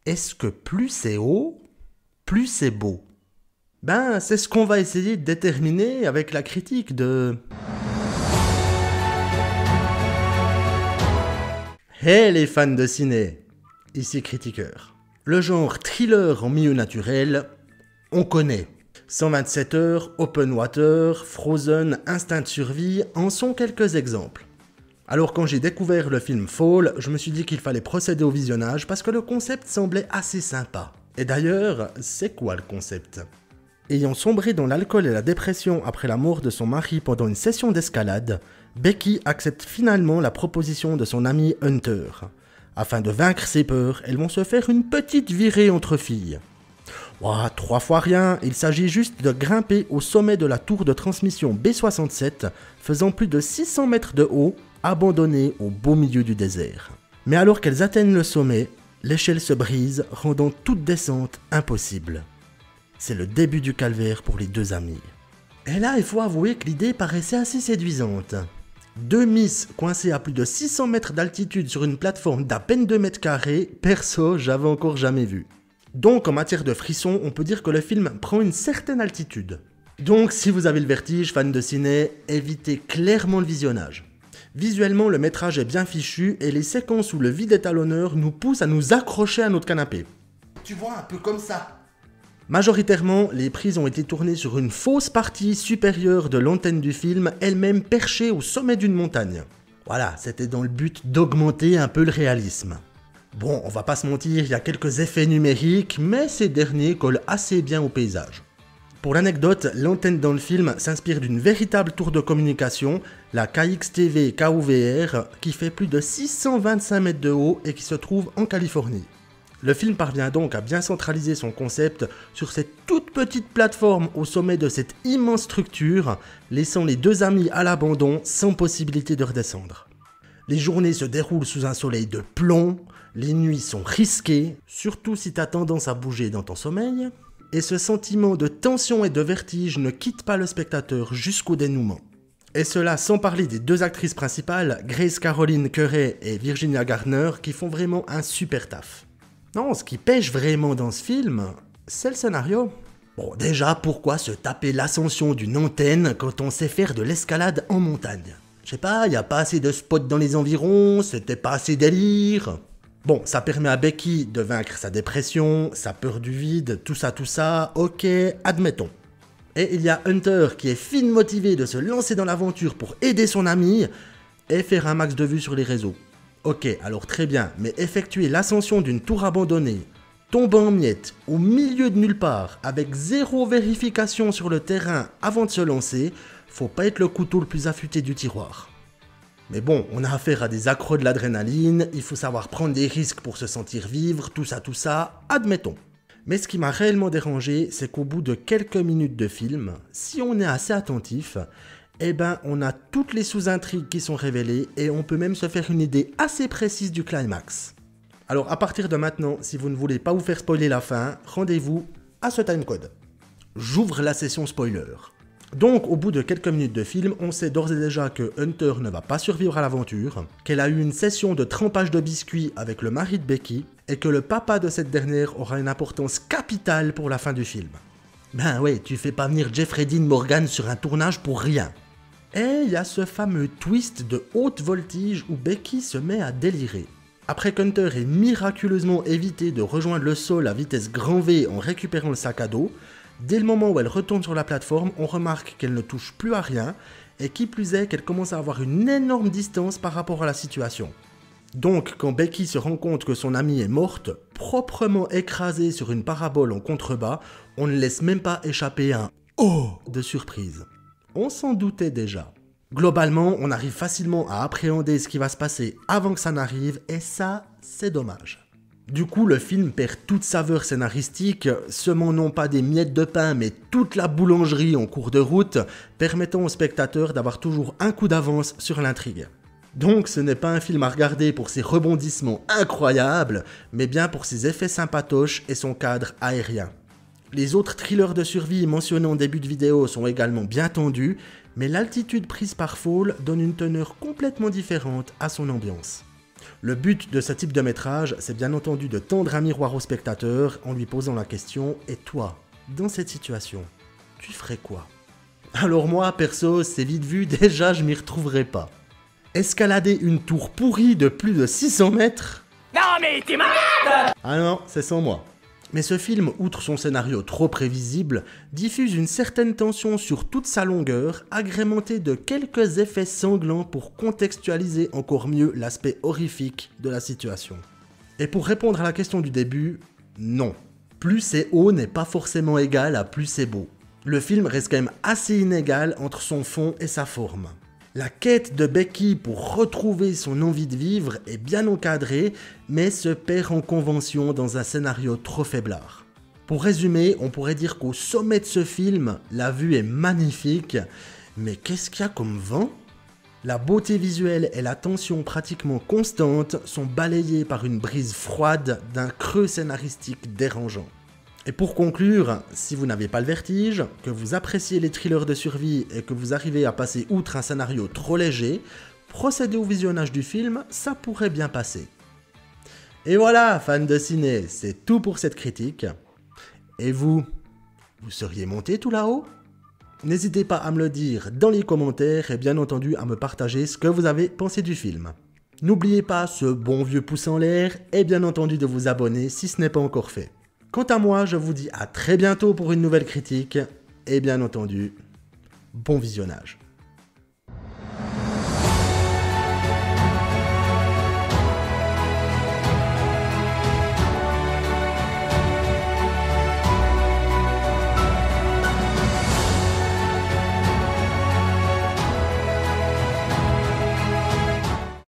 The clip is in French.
Est-ce que plus c'est haut, plus c'est beau? Ben, c'est ce qu'on va essayer de déterminer avec la critique de... Hey les fans de ciné, ici Critiqueur. Le genre thriller en milieu naturel, on connaît. 127 heures, Open Water, Frozen, Instinct de survie en sont quelques exemples. Alors quand j'ai découvert le film Fall, je me suis dit qu'il fallait procéder au visionnage parce que le concept semblait assez sympa. Et d'ailleurs, c'est quoi le concept? Ayant sombré dans l'alcool et la dépression après la mort de son mari pendant une session d'escalade, Becky accepte finalement la proposition de son ami Hunter. Afin de vaincre ses peurs, elles vont se faire une petite virée entre filles. Ouah, 3 fois rien, il s'agit juste de grimper au sommet de la tour de transmission B67, faisant plus de 600 mètres de haut, abandonnée au beau milieu du désert. Mais alors qu'elles atteignent le sommet, l'échelle se brise, rendant toute descente impossible. C'est le début du calvaire pour les deux amies. Et là, il faut avouer que l'idée paraissait assez séduisante. 2 miss coincées à plus de 600 mètres d'altitude sur une plateforme d'à peine 2 mètres carrés, perso, j'avais encore jamais vu. Donc en matière de frissons, on peut dire que le film prend une certaine altitude. Donc si vous avez le vertige, fan de ciné, évitez clairement le visionnage. Visuellement, le métrage est bien fichu et les séquences où le vide est à l'honneur nous poussent à nous accrocher à notre canapé. Tu vois, un peu comme ça. Majoritairement, les prises ont été tournées sur une fausse partie supérieure de l'antenne du film, elle-même perchée au sommet d'une montagne. Voilà, c'était dans le but d'augmenter un peu le réalisme. Bon, on va pas se mentir, il y a quelques effets numériques, mais ces derniers collent assez bien au paysage. Pour l'anecdote, l'antenne dans le film s'inspire d'une véritable tour de communication, la KXTV KOVR, qui fait plus de 625 mètres de haut et qui se trouve en Californie. Le film parvient donc à bien centraliser son concept sur cette toute petite plateforme au sommet de cette immense structure, laissant les deux amis à l'abandon sans possibilité de redescendre. Les journées se déroulent sous un soleil de plomb, les nuits sont risquées, surtout si tu as tendance à bouger dans ton sommeil, et ce sentiment de tension et de vertige ne quitte pas le spectateur jusqu'au dénouement. Et cela sans parler des deux actrices principales, Grace Caroline Currey et Virginia Gardner, qui font vraiment un super taf. Non, ce qui pêche vraiment dans ce film, c'est le scénario. Bon, déjà, pourquoi se taper l'ascension d'une antenne quand on sait faire de l'escalade en montagne? Je sais pas, y a pas assez de spots dans les environs, c'était pas assez délire. Bon, ça permet à Becky de vaincre sa dépression, sa peur du vide, tout ça, ok, admettons. Et il y a Hunter qui est fine motivé de se lancer dans l'aventure pour aider son ami et faire un max de vues sur les réseaux. Ok, alors très bien, mais effectuer l'ascension d'une tour abandonnée, tomber en miettes, au milieu de nulle part, avec zéro vérification sur le terrain avant de se lancer, faut pas être le couteau le plus affûté du tiroir. Mais bon, on a affaire à des accros de l'adrénaline, il faut savoir prendre des risques pour se sentir vivre, tout ça, admettons. Mais ce qui m'a réellement dérangé, c'est qu'au bout de quelques minutes de film, si on est assez attentif, eh ben on a toutes les sous-intrigues qui sont révélées et on peut même se faire une idée assez précise du climax. Alors à partir de maintenant, si vous ne voulez pas vous faire spoiler la fin, rendez-vous à ce timecode. J'ouvre la session spoiler. Donc, au bout de quelques minutes de film, on sait d'ores et déjà que Hunter ne va pas survivre à l'aventure, qu'elle a eu une session de trempage de biscuits avec le mari de Becky, et que le papa de cette dernière aura une importance capitale pour la fin du film. Ben ouais, tu fais pas venir Jeffrey Dean Morgan sur un tournage pour rien. Et il y a ce fameux twist de haute voltige où Becky se met à délirer. Après qu'Hunter ait miraculeusement évité de rejoindre le sol à vitesse grand V en récupérant le sac à dos, dès le moment où elle retourne sur la plateforme, on remarque qu'elle ne touche plus à rien, et qui plus est qu'elle commence à avoir une énorme distance par rapport à la situation. Donc, quand Becky se rend compte que son amie est morte, proprement écrasée sur une parabole en contrebas, on ne laisse même pas échapper un « Oh » de surprise. On s'en doutait déjà. Globalement, on arrive facilement à appréhender ce qui va se passer avant que ça n'arrive, et ça, c'est dommage. Du coup, le film perd toute saveur scénaristique, semant non pas des miettes de pain, mais toute la boulangerie en cours de route, permettant au spectateur d'avoir toujours un coup d'avance sur l'intrigue. Donc ce n'est pas un film à regarder pour ses rebondissements incroyables, mais bien pour ses effets sympatoches et son cadre aérien. Les autres thrillers de survie mentionnés en début de vidéo sont également bien tendus, mais l'altitude prise par Fall donne une teneur complètement différente à son ambiance. Le but de ce type de métrage, c'est bien entendu de tendre un miroir au spectateur en lui posant la question « Et toi, dans cette situation, tu ferais quoi ?» Alors moi, perso, c'est vite vu, déjà je m'y retrouverai pas. Escalader une tour pourrie de plus de 600 mètres? Non mais t'es malade! Ah non, c'est sans moi. Mais ce film, outre son scénario trop prévisible, diffuse une certaine tension sur toute sa longueur, agrémentée de quelques effets sanglants pour contextualiser encore mieux l'aspect horrifique de la situation. Et pour répondre à la question du début, non. Plus c'est haut n'est pas forcément égal à plus c'est beau. Le film reste quand même assez inégal entre son fond et sa forme. La quête de Becky pour retrouver son envie de vivre est bien encadrée, mais se perd en convention dans un scénario trop faiblard. Pour résumer, on pourrait dire qu'au sommet de ce film, la vue est magnifique, mais qu'est-ce qu'il y a comme vent ? La beauté visuelle et la tension pratiquement constante sont balayées par une brise froide d'un creux scénaristique dérangeant. Et pour conclure, si vous n'avez pas le vertige, que vous appréciez les thrillers de survie et que vous arrivez à passer outre un scénario trop léger, procédez au visionnage du film, ça pourrait bien passer. Et voilà, fans de ciné, c'est tout pour cette critique. Et vous seriez monté tout là-haut ? N'hésitez pas à me le dire dans les commentaires et bien entendu à me partager ce que vous avez pensé du film. N'oubliez pas ce bon vieux pouce en l'air et bien entendu de vous abonner si ce n'est pas encore fait. Quant à moi, je vous dis à très bientôt pour une nouvelle critique, et bien entendu, bon visionnage.